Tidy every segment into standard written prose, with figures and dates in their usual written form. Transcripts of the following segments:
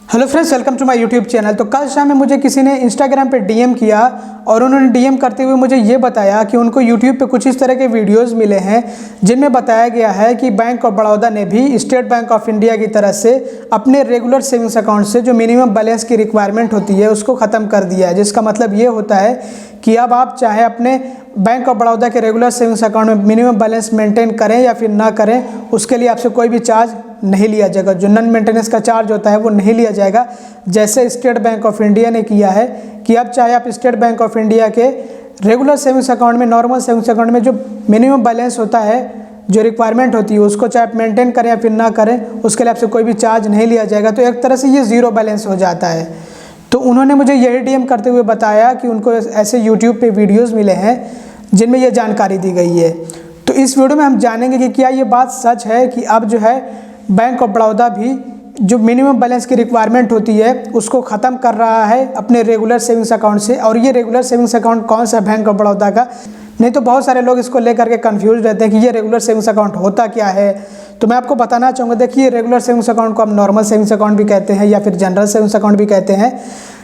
Hello friends, welcome to my YouTube channel. तो कल शाम में मुझे किसी ने इंस्टाग्राम पे डीएम किया और उन्होंने डीएम करते हुए मुझे ये बताया कि उनको यूट्यूब पे कुछ इस तरह के वीडियोस मिले हैं जिनमें बताया गया है कि बैंक ऑफ बड़ौदा ने भी स्टेट बैंक ऑफ इंडिया की तरफ से अपने रेगुलर सेविंग्स अकाउंट से जो मिनिमम बैलेंस की रिक्वायरमेंट होती है उसको ख़त्म कर दिया है। जिसका मतलब ये होता है कि अब आप चाहे अपने बैंक ऑफ बड़ौदा के रेगुलर सेविंग्स अकाउंट में मिनिमम बैलेंस मेंटेन करें या फिर ना करें, उसके लिए आपसे कोई भी चार्ज नहीं लिया जाएगा। जो नॉन मेंटेनेंस का चार्ज होता है वो नहीं लिया जाएगा, जैसे स्टेट बैंक ऑफ इंडिया ने किया है कि अब चाहे आप स्टेट बैंक ऑफ इंडिया के रेगुलर सेविंग्स अकाउंट में, नॉर्मल सेविंग्स अकाउंट में जो मिनिमम बैलेंस होता है, जो रिक्वायरमेंट होती है, उसको चाहे आप मेंटेन करें या फिर ना करें, उसके लिए आपसे कोई भी चार्ज नहीं लिया जाएगा। तो एक तरह से ये ज़ीरो बैलेंस हो जाता है। तो उन्होंने मुझे यही डीएम करते हुए बताया कि उनको ऐसे यूट्यूब पे वीडियोस मिले हैं जिनमें ये जानकारी दी गई है। तो इस वीडियो में हम जानेंगे कि क्या ये बात सच है कि अब जो है बैंक ऑफ बड़ौदा भी जो मिनिमम बैलेंस की रिक्वायरमेंट होती है उसको ख़त्म कर रहा है अपने रेगुलर सेविंग्स अकाउंट से। और ये रेगुलर सेविंग्स अकाउंट कौन सा बैंक ऑफ बड़ौदा का, नहीं तो बहुत सारे लोग इसको लेकर के कंफ्यूज रहते हैं कि ये रेगुलर सेविंग्स अकाउंट होता क्या है। तो मैं आपको बताना चाहूँगा, देखिए रेगुलर सेविंग्स अकाउंट को हम नॉर्मल सेविंग्स अकाउंट भी कहते हैं या फिर जनरल सेविंग्स अकाउंट भी कहते हैं।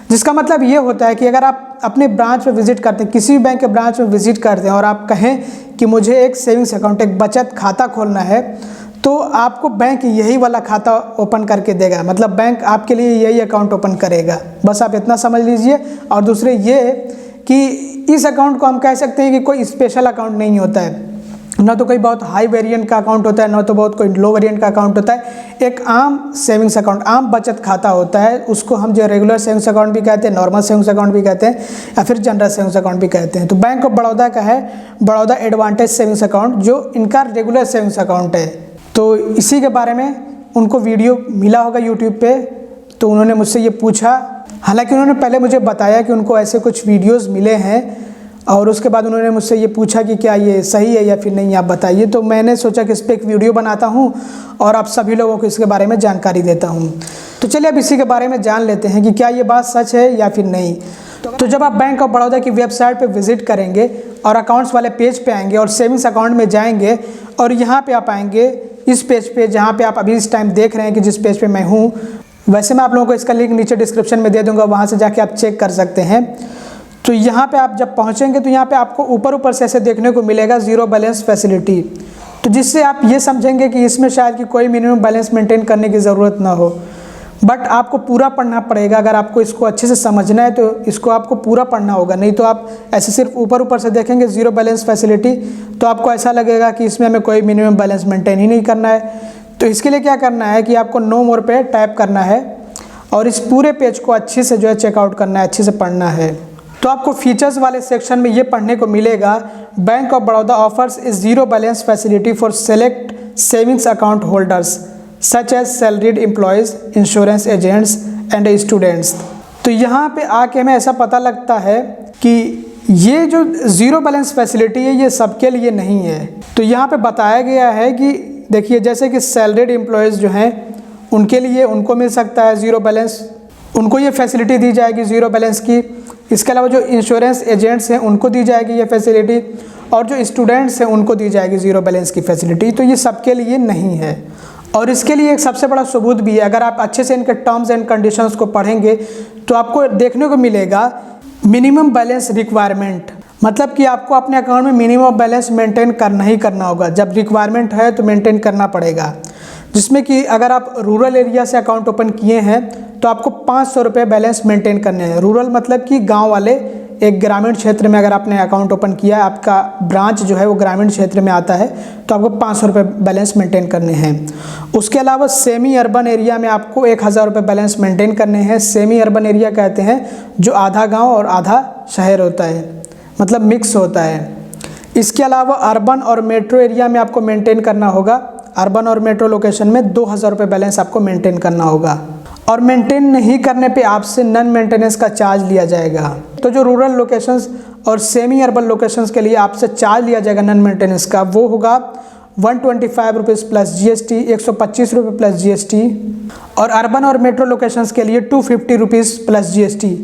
जिसका मतलब ये होता है कि अगर आप अपने ब्रांच में विजिट करते हैं, किसी भी बैंक के ब्रांच में विजिट करते हैं और आप कहें कि मुझे एक सेविंग्स अकाउंट, एक बचत खाता खोलना है, तो आपको बैंक यही वाला खाता ओपन करके देगा। मतलब बैंक आपके लिए यही अकाउंट ओपन करेगा, बस आप इतना समझ लीजिए। और दूसरे ये कि इस अकाउंट को हम कह सकते हैं कि कोई स्पेशल अकाउंट नहीं होता है, ना तो कोई बहुत हाई वेरिएंट का अकाउंट होता है, ना तो बहुत कोई लो वेरिएंट का अकाउंट होता है। एक आम सेविंग्स अकाउंट, आम बचत खाता होता है। उसको हम जो रेगुलर सेविंग्स अकाउंट भी कहते हैं, नॉर्मल सेविंग्स अकाउंट भी कहते हैं या फिर जनरल सेविंग्स अकाउंट भी कहते हैं। तो बैंक ऑफ बड़ौदा का है बड़ौदा एडवांटेज सेविंग्स अकाउंट, जो इनका रेगुलर सेविंग्स अकाउंट है। तो इसी के बारे में उनको वीडियो मिला होगा यूट्यूब पे, तो उन्होंने मुझसे ये पूछा। हालांकि उन्होंने पहले मुझे बताया कि उनको ऐसे कुछ वीडियोस मिले हैं और उसके बाद उन्होंने मुझसे ये पूछा कि क्या ये सही है या फिर नहीं, आप बताइए। तो मैंने सोचा कि इस पर एक वीडियो बनाता हूँ और आप सभी लोगों को इसके बारे में जानकारी देता हूँ। तो चलिए अब इसी के बारे में जान लेते हैं कि क्या ये बात सच है या फिर नहीं। तो जब आप बैंक ऑफ बड़ौदा की वेबसाइट पे विजिट करेंगे और अकाउंट्स वाले पेज पे आएंगे और सेविंग्स अकाउंट में जाएंगे और यहाँ पे आप आएंगे इस पेज पे जहाँ पे आप अभी इस टाइम देख रहे हैं कि जिस पेज पे मैं हूँ, वैसे मैं आप लोगों को इसका लिंक नीचे डिस्क्रिप्शन में दे दूँगा, वहाँ से जाके आप चेक कर सकते हैं। तो यहाँ पे आप जब पहुँचेंगे तो यहाँ पे आपको ऊपर से ऐसे देखने को मिलेगा ज़ीरो बैलेंस फैसिलिटी, तो जिससे आप ये समझेंगे कि इसमें शायद कि कोई मिनिमम बैलेंस मेंटेन करने की ज़रूरत ना हो। बट आपको पूरा पढ़ना पड़ेगा। अगर आपको इसको अच्छे से समझना है तो इसको आपको पूरा पढ़ना होगा, नहीं तो आप ऐसे सिर्फ ऊपर से देखेंगे ज़ीरो बैलेंस फैसिलिटी तो आपको ऐसा लगेगा कि इसमें हमें कोई मिनिमम बैलेंस मेंटेन ही नहीं करना है। तो इसके लिए क्या करना है कि आपको नो मोर पे टैप करना है और इस पूरे पेज को अच्छे से जो है चेकआउट करना है, अच्छे से पढ़ना है। तो आपको फीचर्स वाले सेक्शन में ये पढ़ने को मिलेगा, bank of Baroda offers a zero balance facility for select savings account holders such as salaried employees, insurance agents and students. तो यहाँ पे आके हमें ऐसा पता लगता है कि ये जो ज़ीरो बैलेंस फैसिलिटी है ये सबके लिए नहीं है। तो यहाँ पे बताया गया है कि देखिए, जैसे कि सैलरीड एम्प्लॉयज़ जो हैं उनके लिए, उनको मिल सकता है ज़ीरो बैलेंस, उनको ये फैसिलिटी दी जाएगी ज़ीरो बैलेंस की। इसके अलावा जो इंश्योरेंस एजेंट्स हैं उनको दी जाएगी ये फैसिलिटी, और जो स्टूडेंट्स हैं उनको दी जाएगी ज़ीरो बैलेंस की फैसिलिटी। तो ये सबके लिए नहीं है। और इसके लिए एक सबसे बड़ा सबूत भी है। अगर आप अच्छे से इनके टर्म्स एंड कंडीशंस को पढ़ेंगे तो आपको देखने को मिलेगा मिनिमम बैलेंस रिक्वायरमेंट, मतलब कि आपको अपने अकाउंट में मिनिमम बैलेंस मेंटेन करना ही करना होगा। जब रिक्वायरमेंट है तो मेंटेन करना पड़ेगा, जिसमें कि अगर आप रूरल एरिया से अकाउंट ओपन किए हैं तो आपको 500 रुपये बैलेंस मेंटेन करने हैं। रूरल मतलब कि गांव वाले, एक ग्रामीण क्षेत्र में अगर आपने अकाउंट ओपन किया है, आपका ब्रांच जो है वो ग्रामीण क्षेत्र में आता है, तो आपको 500 रुपये बैलेंस मेंटेन करने हैं। उसके अलावा सेमी अर्बन एरिया में आपको 1000 रुपये बैलेंस मेंटेन करने हैं। सेमी अर्बन एरिया कहते हैं जो आधा गाँव और आधा शहर होता है, मतलब मिक्स होता है। इसके अलावा अर्बन और मेट्रो एरिया में आपको मेंटेन करना होगा। अर्बन और मेट्रो लोकेशन में 2000 रुपये बैलेंस आपको मेंटेन करना होगा, और मेंटेन नहीं करने पे आपसे नॉन मेंटेनेंस का चार्ज लिया जाएगा। तो जो रूरल लोकेशंस और सेमी अर्बन लोकेशंस के लिए आपसे चार्ज लिया जाएगा नॉन मेंटेनेंस का, वो होगा 125 रुपीज़ प्लस GST, 125 रुपये प्लस GST। और अर्बन और मेट्रो लोकेशंस के लिए 250 रुपीज़ प्लस GST,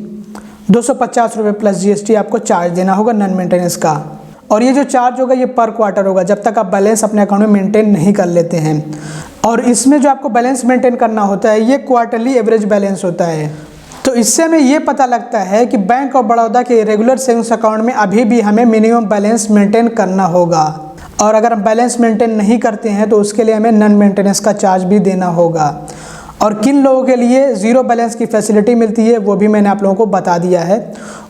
250 रुपये प्लस GST आपको चार्ज देना होगा नॉन मेंटेनेंस का। और ये जो चार्ज होगा ये पर क्वार्टर होगा, जब तक आप बैलेंस अपने अकाउंट में मेंटेन नहीं कर लेते हैं। और इसमें जो आपको बैलेंस मेंटेन करना होता है ये क्वार्टरली एवरेज बैलेंस होता है। तो इससे हमें ये पता लगता है कि बैंक ऑफ बड़ौदा के रेगुलर सेविंग्स अकाउंट में अभी भी हमें मिनिमम बैलेंस मेंटेन करना होगा, और अगर हम बैलेंस मेंटेन नहीं करते हैं तो उसके लिए हमें नॉन मेंटेनेंस का चार्ज भी देना होगा। और किन लोगों के लिए ज़ीरो बैलेंस की फैसिलिटी मिलती है वो भी मैंने आप लोगों को बता दिया है।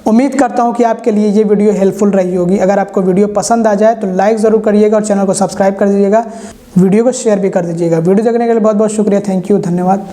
उम्मीद करता हूँ कि आपके लिए ये वीडियो हेल्पफुल रही होगी। अगर आपको वीडियो पसंद आ जाए तो लाइक ज़रूर करिएगा और चैनल को सब्सक्राइब कर दीजिएगा, वीडियो को शेयर भी कर दीजिएगा। वीडियो देखने के लिए बहुत बहुत शुक्रिया, थैंक यू, धन्यवाद।